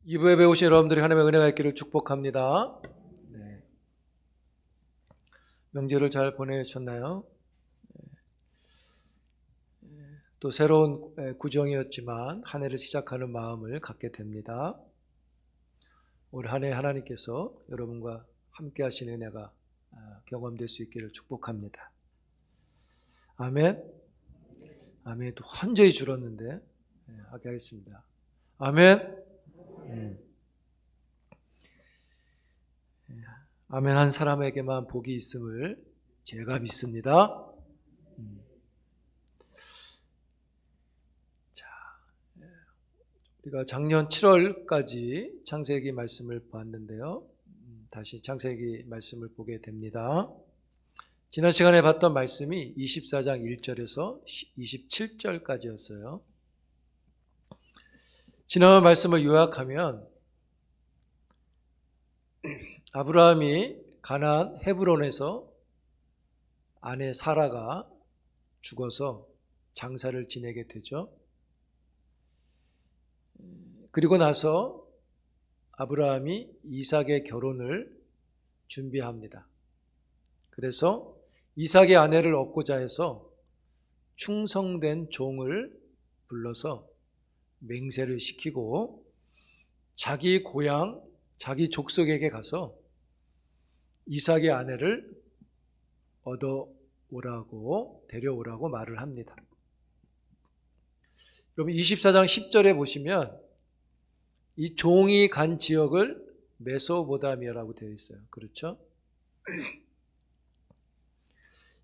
2부에 배우신 여러분들이 하나님의 은혜가 있기를 축복합니다. 네. 명절을 잘 보내셨나요? 또 새로운 구정이었지만 한 해를 시작하는 마음을 갖게 됩니다. 올 한 해 하나님께서 여러분과 함께 하신 은혜가 경험될 수 있기를 축복합니다. 아멘. 아멘. 또 현저히 줄었는데 하게 하겠습니다. 아멘. 아멘 한 사람에게만 복이 있음을 제가 믿습니다. 자, 우리가 작년 7월까지 창세기 말씀을 봤는데요. 다시 창세기 말씀을 보게 됩니다. 지난 시간에 봤던 말씀이 24장 1절에서 27절까지였어요. 지난 말씀을 요약하면 아브라함이 가나안 헤브론에서 아내 사라가 죽어서 장사를 지내게 되죠. 그리고 나서 아브라함이 이삭의 결혼을 준비합니다. 그래서 이삭의 아내를 얻고자 해서 충성된 종을 불러서 맹세를 시키고 자기 고향, 자기 족속에게 가서 이삭의 아내를 데려오라고 말을 합니다. 여러분 24장 10절에 보시면 이 종이 간 지역을 메소보다미아라고 되어 있어요. 그렇죠?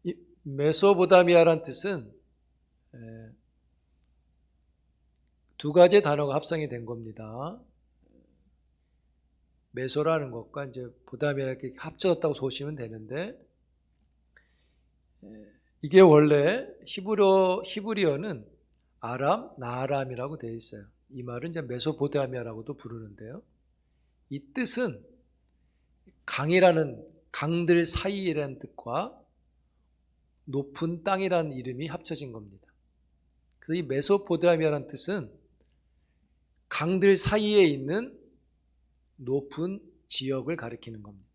이 메소보다미아란 뜻은 두 가지 단어가 합성이 된 겁니다. 메소라는 것과 이제 보다미아 이렇게 합쳐졌다고 보시면 되는데, 이게 원래 히브리어는 나아람이라고 되어 있어요. 이 말은 이제 메소포타미아라고도 부르는데요. 이 뜻은 강들 사이라는 뜻과 높은 땅이라는 이름이 합쳐진 겁니다. 그래서 이 메소포타미아라는 뜻은 강들 사이에 있는 높은 지역을 가리키는 겁니다.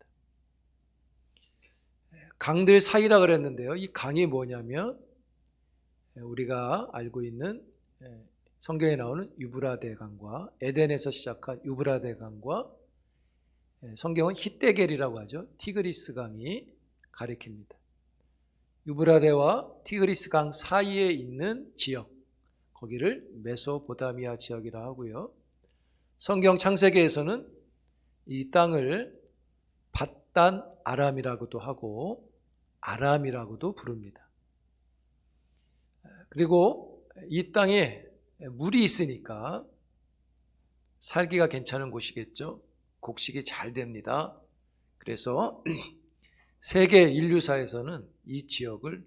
강들 사이라 그랬는데요. 이 강이 뭐냐면 우리가 알고 있는 성경에 나오는 유브라데 강과 에덴에서 시작한 유브라데 강과 성경은 히데겔이라고 하죠. 티그리스 강이 가리킵니다. 유브라데와 티그리스 강 사이에 있는 지역, 거기를 메소포타미아 지역이라 하고요. 성경 창세기에서는 이 땅을 밧단 아람이라고도 하고 아람이라고도 부릅니다. 그리고 이 땅에 물이 있으니까 살기가 괜찮은 곳이겠죠. 곡식이 잘 됩니다. 그래서 세계 인류사에서는 이 지역을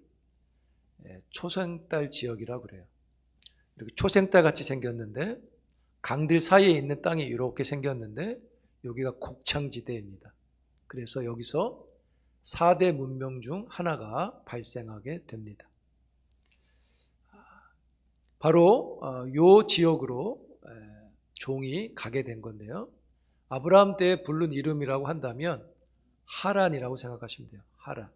초생딸 지역이라고 그래요. 이렇게 초생딸 같이 생겼는데 강들 사이에 있는 땅이 이렇게 생겼는데 여기가 곡창지대입니다. 그래서 여기서 4대 문명 중 하나가 발생하게 됩니다. 바로 이 지역으로 종이 가게 된 건데요. 아브라함 때 부른 이름이라고 한다면 하란이라고 생각하시면 돼요. 하란.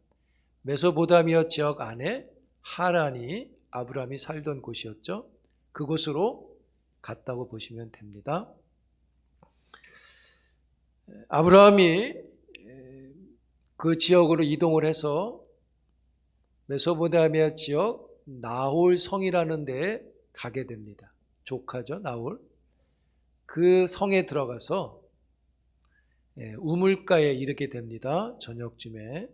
메소포타미아 지역 안에 하란이 아브라함이 살던 곳이었죠. 그곳으로 갔다고 보시면 됩니다. 아브라함이 그 지역으로 이동을 해서 메소포타미아 지역 나홀 성이라는 데에 가게 됩니다. 조카죠, 나홀. 그 성에 들어가서 우물가에 이르게 됩니다. 저녁쯤에.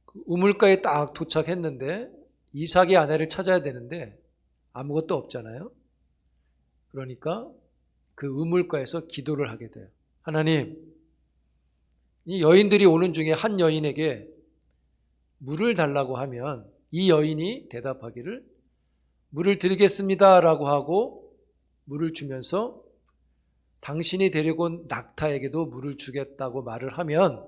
그 우물가에 딱 도착했는데 이삭의 아내를 찾아야 되는데 아무것도 없잖아요. 그러니까 그 우물가에서 기도를 하게 돼요. 하나님, 이 여인들이 오는 중에 한 여인에게 물을 달라고 하면 이 여인이 대답하기를 물을 드리겠습니다 라고 하고 물을 주면서 당신이 데리고 온 낙타에게도 물을 주겠다고 말을 하면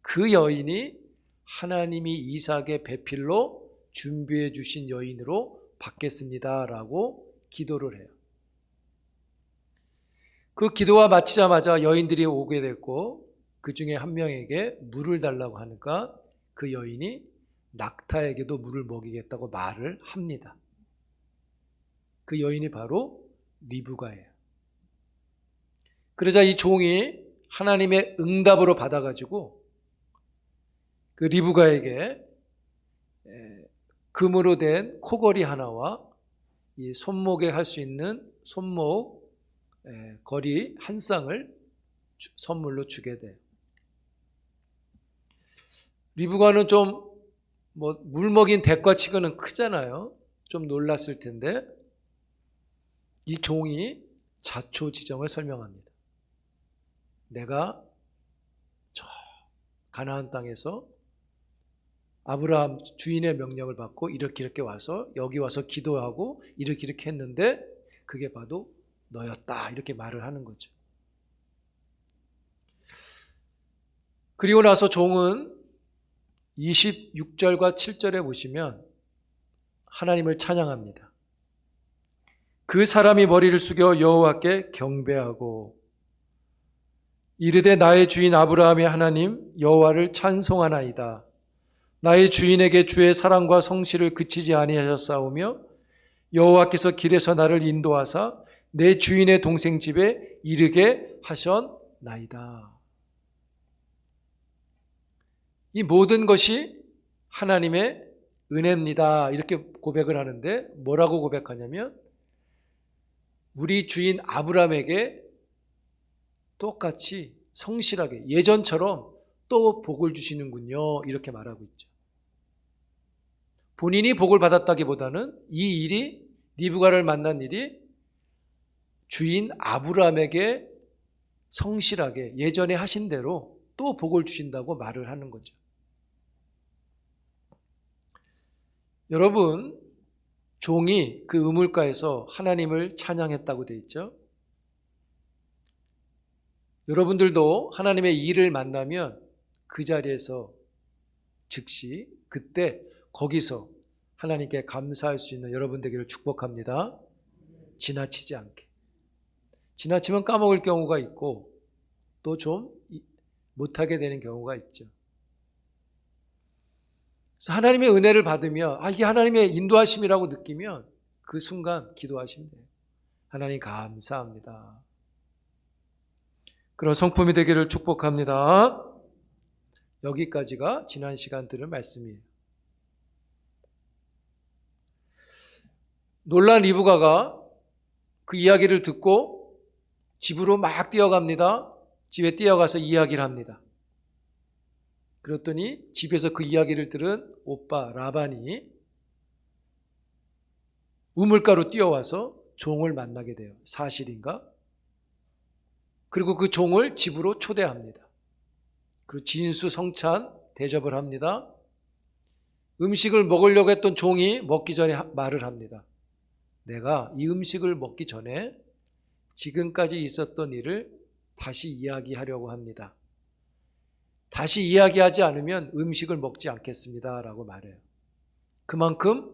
그 여인이 하나님이 이삭의 배필로 준비해 주신 여인으로 받겠습니다 라고 기도를 해요. 그 기도가 마치자마자 여인들이 오게 됐고 그 중에 한 명에게 물을 달라고 하니까 그 여인이 낙타에게도 물을 먹이겠다고 말을 합니다. 그 여인이 바로 리브가예요. 그러자 이 종이 하나님의 응답으로 받아가지고 그 리브가에게 금으로 된 코걸이 하나와 이 손목에 할 수 있는 손목 거리 한 쌍을 선물로 주게 돼요. 리브가는 좀 물 먹인 닭과 치고는 크잖아요. 좀 놀랐을 텐데 이 종이 자초지정을 설명합니다. 내가 저 가나안 땅에서 아브라함 주인의 명령을 받고 이렇게 와서 여기 와서 기도하고 이렇게 했는데 그게 바로 너였다, 이렇게 말을 하는 거죠. 그리고 나서 종은 26절과 7절에 보시면 하나님을 찬양합니다. 그 사람이 머리를 숙여 여호와께 경배하고 이르되 나의 주인 아브라함의 하나님 여호와를 찬송하나이다. 나의 주인에게 주의 사랑과 성실을 그치지 아니하셨사오며 여호와께서 길에서 나를 인도하사 내 주인의 동생 집에 이르게 하셨나이다. 이 모든 것이 하나님의 은혜입니다. 이렇게 고백을 하는데 뭐라고 고백하냐면 우리 주인 아브라함에게 똑같이 성실하게 예전처럼 또 복을 주시는군요. 이렇게 말하고 있죠. 본인이 복을 받았다기보다는 이 일이 리브가를 만난 일이 주인 아브라함에게 성실하게 예전에 하신 대로 또 복을 주신다고 말을 하는 거죠. 여러분, 종이 그 우물가에서 하나님을 찬양했다고 되어 있죠. 여러분들도 하나님의 일을 만나면 그 자리에서 즉시 그때 거기서 하나님께 감사할 수 있는 여러분 되기를 축복합니다. 지나치지 않게. 지나치면 까먹을 경우가 있고 또 좀 못하게 되는 경우가 있죠. 그래서 하나님의 은혜를 받으며 이게 하나님의 인도하심이라고 느끼면 그 순간 기도하시면 돼요. 하나님 감사합니다. 그런 성품이 되기를 축복합니다. 여기까지가 지난 시간 들은 말씀이에요. 놀란 리브가가 그 이야기를 듣고 집으로 막 뛰어갑니다. 집에 뛰어가서 이야기를 합니다. 그랬더니 집에서 그 이야기를 들은 오빠 라반이 우물가로 뛰어와서 종을 만나게 돼요. 사실인가? 그리고 그 종을 집으로 초대합니다. 그리고 진수성찬 대접을 합니다. 음식을 먹으려고 했던 종이 먹기 전에 말을 합니다. 내가 이 음식을 먹기 전에 지금까지 있었던 일을 다시 이야기하려고 합니다. 다시 이야기하지 않으면 음식을 먹지 않겠습니다. 라고 말해요. 그만큼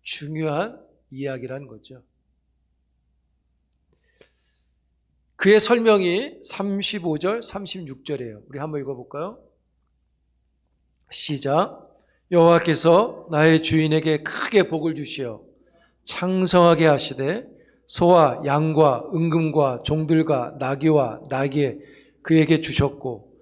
중요한 이야기라는 거죠. 그의 설명이 35절, 36절이에요. 우리 한번 읽어볼까요? 시작. 여호와께서 나의 주인에게 크게 복을 주시어 창성하게 하시되 소와 양과 은금과 종들과 나귀와 나귀 그에게 주셨고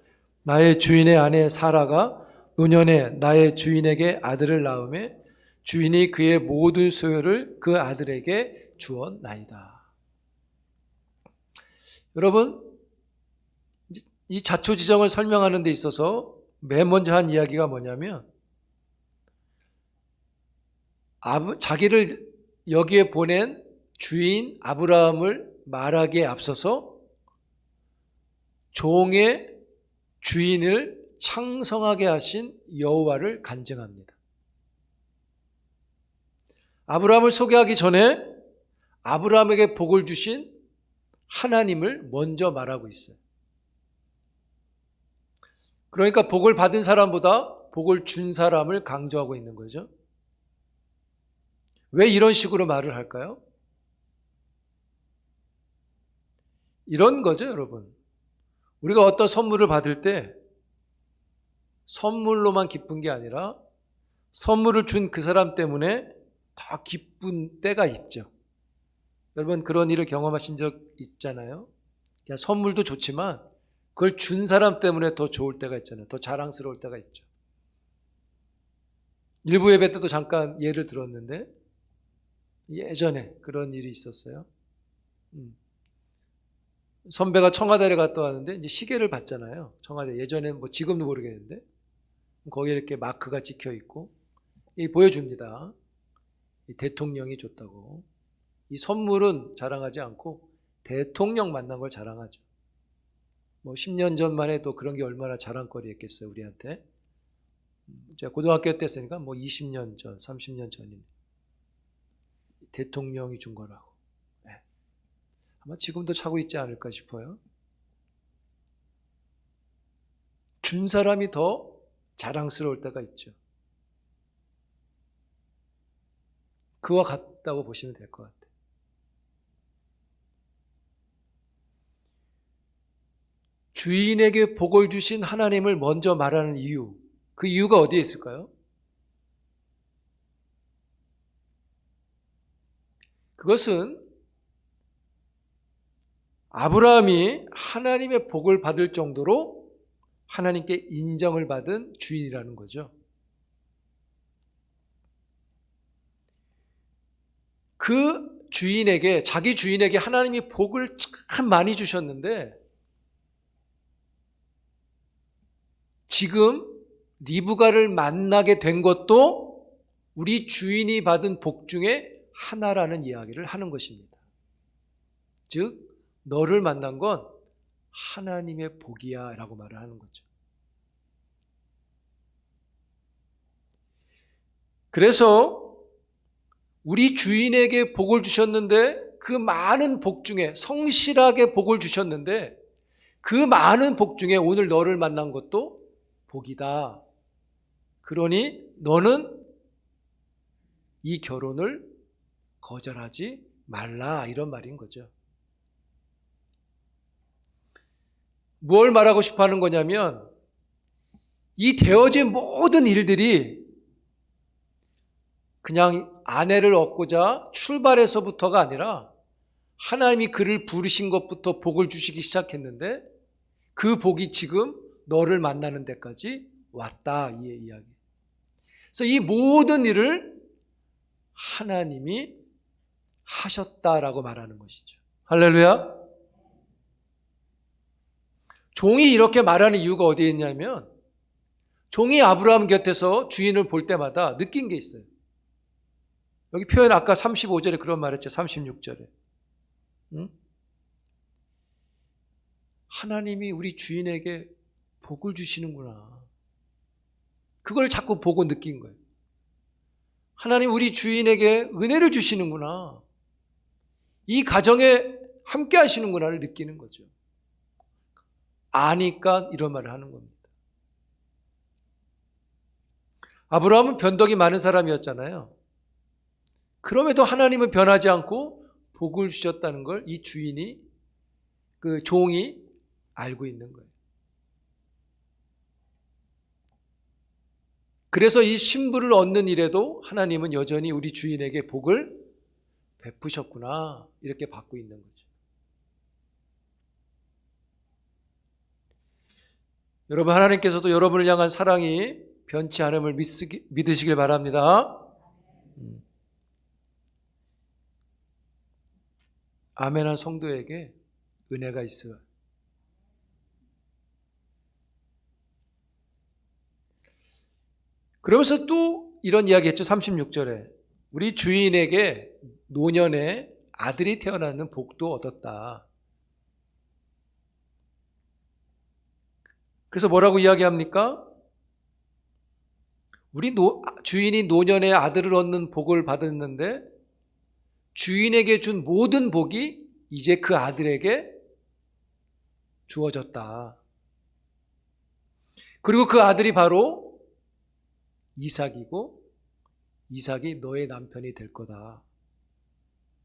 나의 주인의 아내 사라가 노년에 나의 주인에게 아들을 낳으매 주인이 그의 모든 소유를 그 아들에게 주었나이다. 여러분, 이 자초지정을 설명하는 데 있어서 맨 먼저 한 이야기가 뭐냐면 자기를 여기에 보낸 주인 아브라함을 말하기에 앞서서 종의 주인을 창성하게 하신 여호와를 간증합니다. 아브라함을 소개하기 전에 아브라함에게 복을 주신 하나님을 먼저 말하고 있어요. 그러니까 복을 받은 사람보다 복을 준 사람을 강조하고 있는 거죠. 왜 이런 식으로 말을 할까요? 이런 거죠, 여러분. 우리가 어떤 선물을 받을 때 선물로만 기쁜 게 아니라 선물을 준 그 사람 때문에 더 기쁜 때가 있죠. 여러분 그런 일을 경험하신 적 있잖아요. 그냥 선물도 좋지만 그걸 준 사람 때문에 더 좋을 때가 있잖아요. 더 자랑스러울 때가 있죠. 일부 예배 때도 잠깐 예를 들었는데 예전에 그런 일이 있었어요. 선배가 청와대를 갔다 왔는데 이제 시계를 봤잖아요. 청와대 예전에 뭐 지금도 모르겠는데 거기에 이렇게 마크가 찍혀 있고 보여줍니다. 이 대통령이 줬다고. 이 선물은 자랑하지 않고 대통령 만난 걸 자랑하죠. 뭐 10년 전만 해도 그런 게 얼마나 자랑거리였겠어요, 우리한테. 제가 고등학교 때 했으니까 뭐 20년 전, 30년 전인 대통령이 준 거라고. 네. 아마 지금도 차고 있지 않을까 싶어요. 준 사람이 더 자랑스러울 때가 있죠. 그와 같다고 보시면 될 것 같아요. 주인에게 복을 주신 하나님을 먼저 말하는 이유, 그 이유가 어디에 있을까요? 그것은 아브라함이 하나님의 복을 받을 정도로 하나님께 인정을 받은 주인이라는 거죠. 그 주인에게, 자기 주인에게 하나님이 복을 참 많이 주셨는데 지금 리브가를 만나게 된 것도 우리 주인이 받은 복 중에 하나라는 이야기를 하는 것입니다. 즉 너를 만난 건 하나님의 복이야 라고 말을 하는 거죠. 그래서 우리 주인에게 복을 주셨는데 그 많은 복 중에 성실하게 복을 주셨는데 그 많은 복 중에 오늘 너를 만난 것도 복이다. 그러니 너는 이 결혼을 거절하지 말라 이런 말인 거죠. 뭘 말하고 싶어 하는 거냐면 이 되어진 모든 일들이 그냥 아내를 얻고자 출발해서부터가 아니라 하나님이 그를 부르신 것부터 복을 주시기 시작했는데 그 복이 지금 너를 만나는 데까지 왔다 이 이야기. 그래서 이 모든 일을 하나님이 하셨다라고 말하는 것이죠. 할렐루야. 종이 이렇게 말하는 이유가 어디에 있냐면 종이 아브라함 곁에서 주인을 볼 때마다 느낀 게 있어요. 여기 표현 아까 35절에 그런 말 했죠. 36절에. 응? 하나님이 우리 주인에게 복을 주시는구나. 그걸 자꾸 보고 느낀 거예요. 하나님 우리 주인에게 은혜를 주시는구나. 이 가정에 함께 하시는구나를 느끼는 거죠. 아니까 이런 말을 하는 겁니다. 아브라함은 변덕이 많은 사람이었잖아요. 그럼에도 하나님은 변하지 않고 복을 주셨다는 걸 이 주인이, 그 종이 알고 있는 거예요. 그래서 이 신부를 얻는 일에도 하나님은 여전히 우리 주인에게 복을 베푸셨구나 이렇게 받고 있는 거죠. 여러분 하나님께서도 여러분을 향한 사랑이 변치 않음을 믿으시길 바랍니다. 아멘한 성도에게 은혜가 있어요. 그러면서 또 이런 이야기 했죠. 36절에 우리 주인에게 노년에 아들이 태어나는 복도 얻었다. 그래서 뭐라고 이야기합니까? 우리 주인이 노년에 아들을 얻는 복을 받았는데 주인에게 준 모든 복이 이제 그 아들에게 주어졌다. 그리고 그 아들이 바로 이삭이고 이삭이 너의 남편이 될 거다.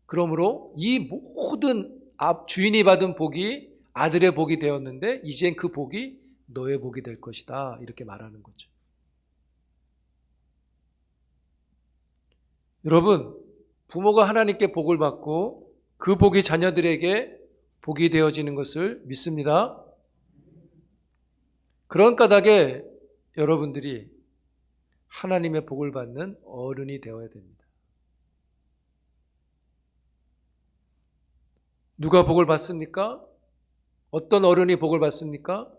그러므로 이 모든 주인이 받은 복이 아들의 복이 되었는데 이젠 그 복이 너의 복이 될 것이다. 이렇게 말하는 거죠. 여러분, 부모가 하나님께 복을 받고 그 복이 자녀들에게 복이 되어지는 것을 믿습니다. 그런 까닭에 여러분들이 하나님의 복을 받는 어른이 되어야 됩니다. 누가 복을 받습니까? 어떤 어른이 복을 받습니까?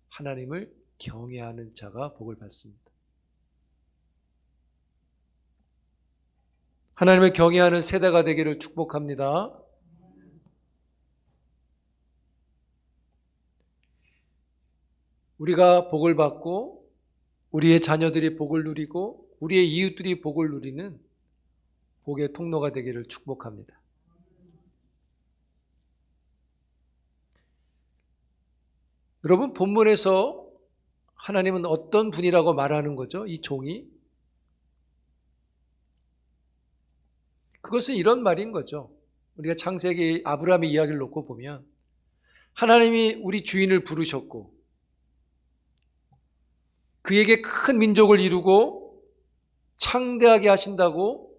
하나님을 경외하는 자가 복을 받습니다. 하나님을 경외하는 세대가 되기를 축복합니다. 우리가 복을 받고 우리의 자녀들이 복을 누리고 우리의 이웃들이 복을 누리는 복의 통로가 되기를 축복합니다. 여러분, 본문에서 하나님은 어떤 분이라고 말하는 거죠? 이 종이? 그것은 이런 말인 거죠. 우리가 창세기 아브라함의 이야기를 놓고 보면 하나님이 우리 주인을 부르셨고 그에게 큰 민족을 이루고 창대하게 하신다고,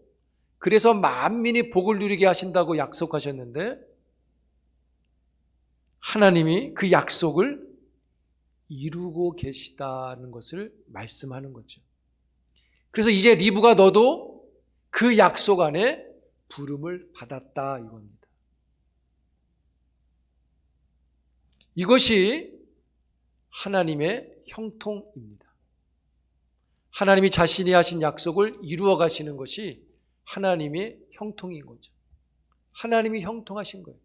그래서 만민이 복을 누리게 하신다고 약속하셨는데 하나님이 그 약속을 이루고 계시다는 것을 말씀하는 거죠. 그래서 이제 리브가 너도 그 약속 안에 부름을 받았다 이겁니다. 이것이 하나님의 형통입니다. 하나님이 자신이 하신 약속을 이루어 가시는 것이 하나님의 형통인 거죠. 하나님이 형통하신 거예요.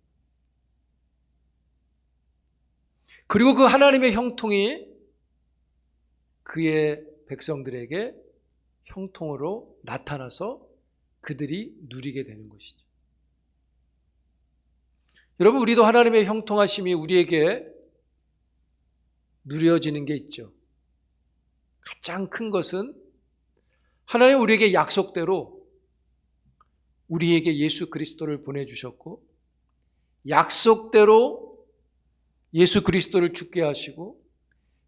그리고 그 하나님의 형통이 그의 백성들에게 형통으로 나타나서 그들이 누리게 되는 것이죠. 여러분, 우리도 하나님의 형통하심이 우리에게 누려지는 게 있죠. 가장 큰 것은 하나님 우리에게 약속대로 우리에게 예수 그리스도를 보내주셨고 약속대로 예수 그리스도를 죽게 하시고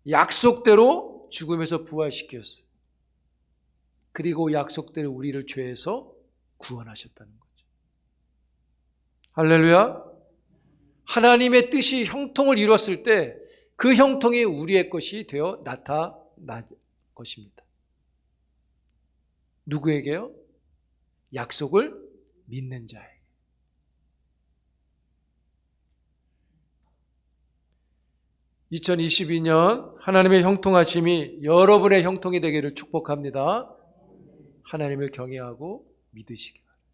약속대로 죽음에서 부활시켰어요. 그리고 약속대로 우리를 죄에서 구원하셨다는 거죠. 할렐루야. 하나님의 뜻이 형통을 이루었을 때 그 형통이 우리의 것이 되어 나타날 것입니다. 누구에게요? 약속을 믿는 자에게. (2022년) 하나님의 형통하심이 여러분의 형통이 되기를 축복합니다. 하나님을 경외하고 믿으시기 바랍니다.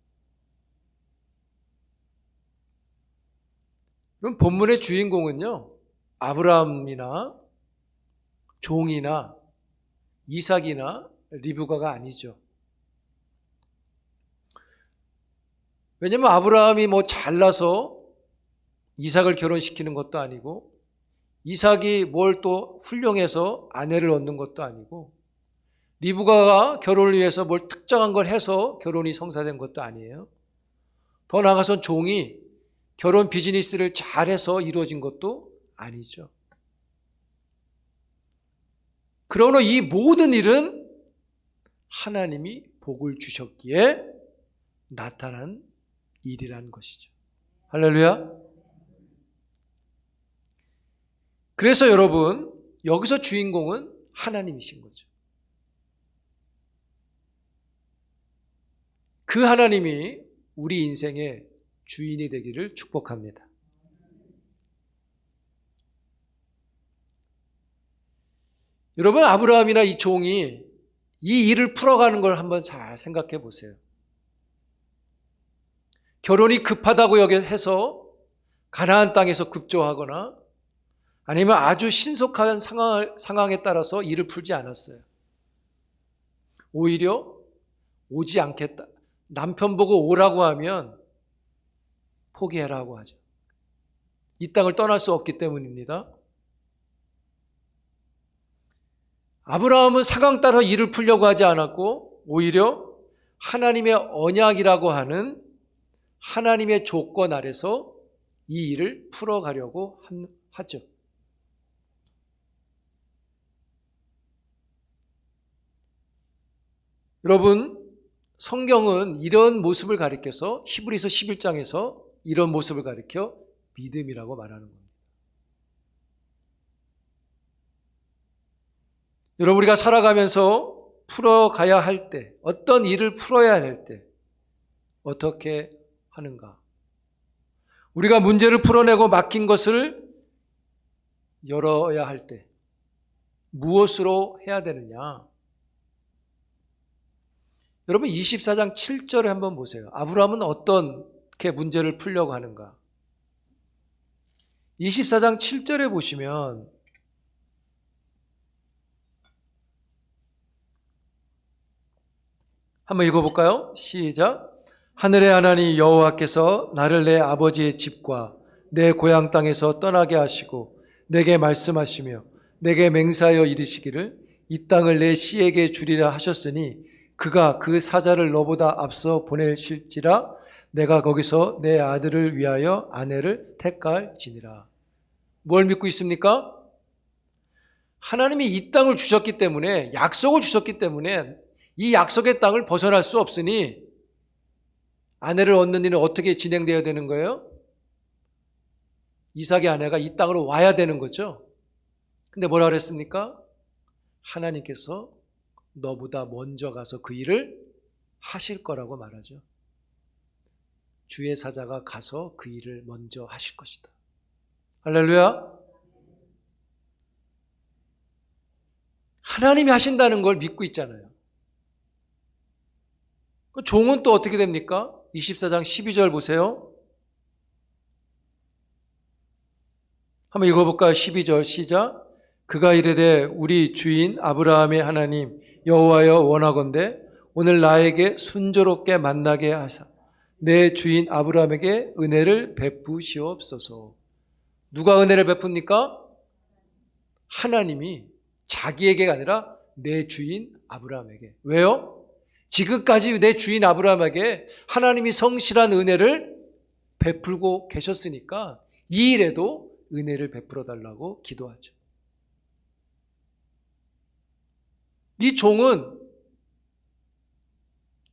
그럼 본문의 주인공은요, 아브라함이나 종이나 이삭이나 리브가가 아니죠. 왜냐하면 아브라함이 잘나서 이삭을 결혼시키는 것도 아니고 이삭이 뭘 또 훌륭해서 아내를 얻는 것도 아니고 리브가가 결혼을 위해서 뭘 특정한 걸 해서 결혼이 성사된 것도 아니에요. 더 나아가서 종이 결혼 비즈니스를 잘해서 이루어진 것도 아니죠. 그러나 이 모든 일은 하나님이 복을 주셨기에 나타난 일이라는 것이죠. 할렐루야. 그래서 여러분, 여기서 주인공은 하나님이신 거죠. 그 하나님이 우리 인생의 주인이 되기를 축복합니다. 여러분, 아브라함이나 이 종이 이 일을 풀어가는 걸 한번 잘 생각해 보세요. 결혼이 급하다고 해서 가나안 땅에서 급조하거나 아니면 아주 신속한 상황에 따라서 일을 풀지 않았어요. 오히려 오지 않겠다. 남편 보고 오라고 하면 포기해라고 하죠. 이 땅을 떠날 수 없기 때문입니다. 아브라함은 상황 따라 일을 풀려고 하지 않았고 오히려 하나님의 언약이라고 하는 하나님의 조건 아래서 이 일을 풀어가려고 하죠. 여러분, 성경은 이런 모습을 가리켜서 히브리서 11장에서 이런 모습을 가리켜 믿음이라고 말하는 겁니다. 여러분, 우리가 살아가면서 풀어가야 할 때, 어떤 일을 풀어야 할 때 어떻게 하는가? 우리가 문제를 풀어내고 막힌 것을 열어야 할 때 무엇으로 해야 되느냐? 여러분, 24장 7절에 한번 보세요. 아브라함은 어떻게 문제를 풀려고 하는가? 24장 7절에 보시면 한번 읽어볼까요? 시작. 하늘의 하나님 여호와께서 나를 내 아버지의 집과 내 고향 땅에서 떠나게 하시고 내게 말씀하시며 내게 맹세하여 이르시기를 이 땅을 내 씨에게 주리라 하셨으니 그가 그 사자를 너보다 앞서 보내실지라 내가 거기서 내 아들을 위하여 아내를 택할지니라. 뭘 믿고 있습니까? 하나님이 이 땅을 주셨기 때문에, 약속을 주셨기 때문에 이 약속의 땅을 벗어날 수 없으니 아내를 얻는 일은 어떻게 진행되어야 되는 거예요? 이삭의 아내가 이 땅으로 와야 되는 거죠. 근데 뭐라 그랬습니까? 하나님께서 너보다 먼저 가서 그 일을 하실 거라고 말하죠. 주의 사자가 가서 그 일을 먼저 하실 것이다. 할렐루야. 하나님이 하신다는 걸 믿고 있잖아요. 종은 또 어떻게 됩니까? 24장 12절 보세요. 한번 읽어볼까요? 12절 시작. 그가 이르되 우리 주인 아브라함의 하나님 여호와여 원하건대 오늘 나에게 순조롭게 만나게 하사 내 주인 아브라함에게 은혜를 베푸시옵소서. 누가 은혜를 베풉니까? 하나님이 자기에게가 아니라 내 주인 아브라함에게. 왜요? 지금까지 내 주인 아브라함에게 하나님이 성실한 은혜를 베풀고 계셨으니까 이 일에도 은혜를 베풀어 달라고 기도하죠. 이 종은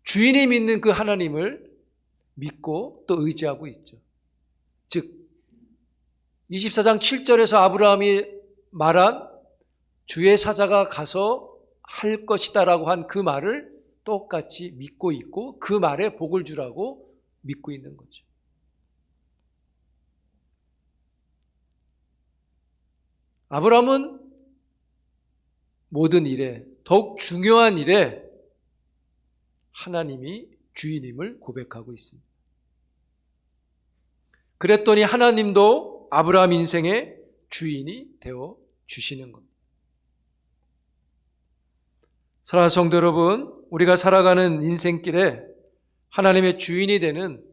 주인이 믿는 그 하나님을 믿고 또 의지하고 있죠. 즉 24장 7절에서 아브라함이 말한 주의 사자가 가서 할 것이다라고 한 그 말을 똑같이 믿고 있고 그 말에 복을 주라고 믿고 있는 거죠. 아브라함은 모든 일에, 더욱 중요한 일에 하나님이 주인임을 고백하고 있습니다. 그랬더니 하나님도 아브라함 인생의 주인이 되어 주시는 겁니다. 사랑하는 성도 여러분, 우리가 살아가는 인생길에 하나님의 주인이 되는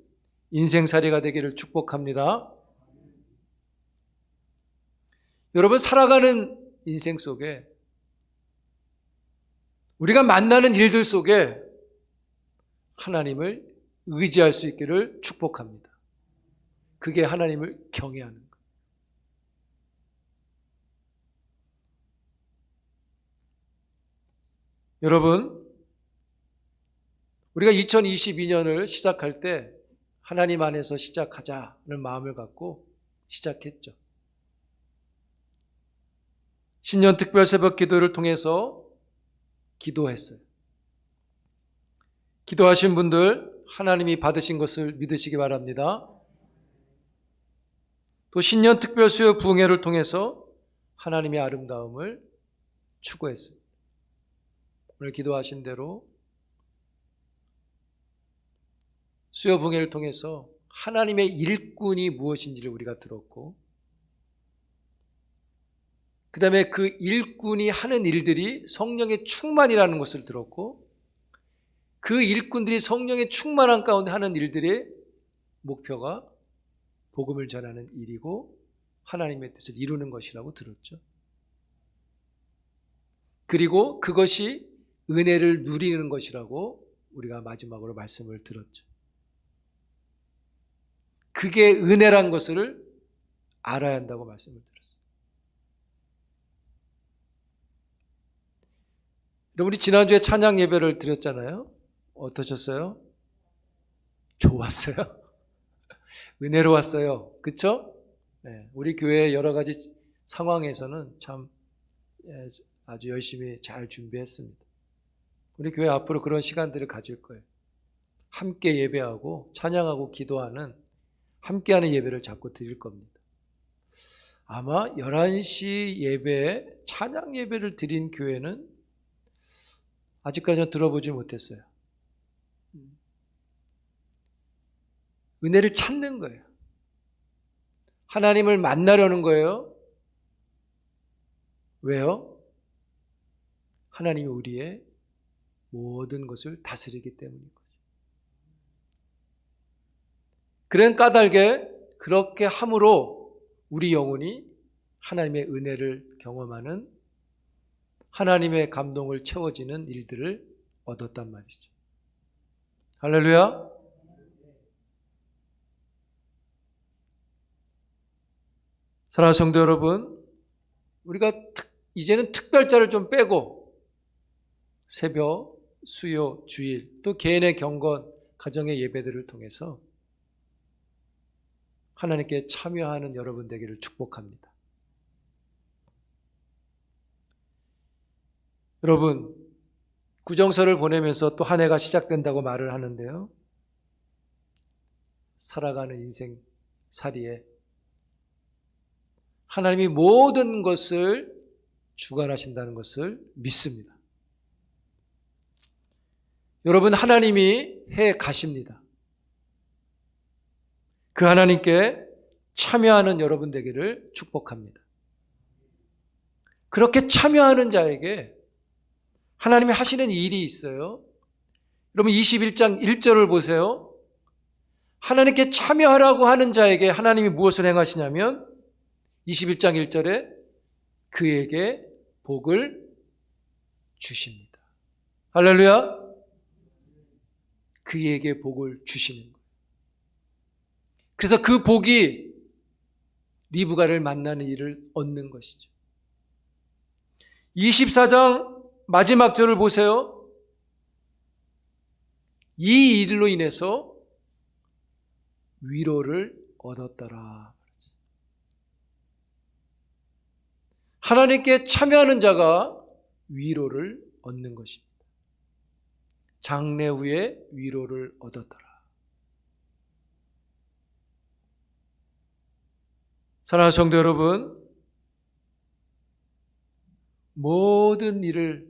인생살이가 되기를 축복합니다. 여러분, 살아가는 인생 속에 우리가 만나는 일들 속에 하나님을 의지할 수 있기를 축복합니다. 그게 하나님을 경외하는 것. 여러분, 우리가 2022년을 시작할 때 하나님 안에서 시작하자는 마음을 갖고 시작했죠. 신년 특별 새벽 기도를 통해서 기도했어요. 기도하신 분들 하나님이 받으신 것을 믿으시기 바랍니다. 또 신년 특별 수요 부흥회를 통해서 하나님의 아름다움을 추구했습니다. 오늘 기도하신 대로 수요 부흥회를 통해서 하나님의 일꾼이 무엇인지를 우리가 들었고, 그 다음에 그 일꾼이 하는 일들이 성령의 충만이라는 것을 들었고, 그 일꾼들이 성령의 충만한 가운데 하는 일들의 목표가 복음을 전하는 일이고 하나님의 뜻을 이루는 것이라고 들었죠. 그리고 그것이 은혜를 누리는 것이라고 우리가 마지막으로 말씀을 들었죠. 그게 은혜란 것을 알아야 한다고 말씀을 드렸어요. 우리 지난주에 찬양 예배를 드렸잖아요. 어떠셨어요? 좋았어요. 은혜로웠어요. 그렇죠? 네, 우리 교회의 여러 가지 상황에서는 참 아주 열심히 잘 준비했습니다. 우리 교회 앞으로 그런 시간들을 가질 거예요. 함께 예배하고 찬양하고 기도하는 함께하는 예배를 자꾸 드릴 겁니다. 아마 11시 예배에 찬양 예배를 드린 교회는 아직까지는 들어보지 못했어요. 은혜를 찾는 거예요. 하나님을 만나려는 거예요. 왜요? 하나님이 우리의 모든 것을 다스리기 때문인 거죠. 그런 까닭에 그렇게 함으로 우리 영혼이 하나님의 은혜를 경험하는 하나님의 감동을 채워지는 일들을 얻었단 말이죠. 할렐루야. 사랑하는 성도 여러분, 우리가 이제는 특별자를 좀 빼고 새벽, 수요, 주일, 또 개인의 경건, 가정의 예배들을 통해서 하나님께 참여하는 여러분 되기를 축복합니다. 여러분, 구정서를 보내면서 또 한 해가 시작된다고 말을 하는데요. 살아가는 인생 살이에 하나님이 모든 것을 주관하신다는 것을 믿습니다. 여러분, 하나님이 해 가십니다. 그 하나님께 참여하는 여러분 되기를 축복합니다. 그렇게 참여하는 자에게 하나님이 하시는 일이 있어요. 여러분 21장 1절을 보세요. 하나님께 참여하라고 하는 자에게 하나님이 무엇을 행하시냐면 21장 1절에 그에게 복을 주십니다. 할렐루야. 그에게 복을 주시는 거예요. 그래서 그 복이 리브가를 만나는 일을 얻는 것이죠. 24장 마지막 절을 보세요. 이 일로 인해서 위로를 얻었더라. 하나님께 참여하는 자가 위로를 얻는 것입니다. 장래 후에 위로를 얻었더라. 사랑하는 성도 여러분, 모든 일을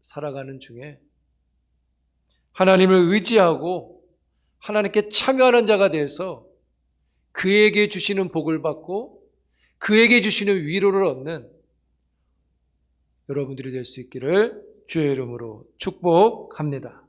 살아가는 중에 하나님을 의지하고 하나님께 참여하는 자가 되어서 그에게 주시는 복을 받고 그에게 주시는 위로를 얻는 여러분들이 될 수 있기를 주의 이름으로 축복합니다.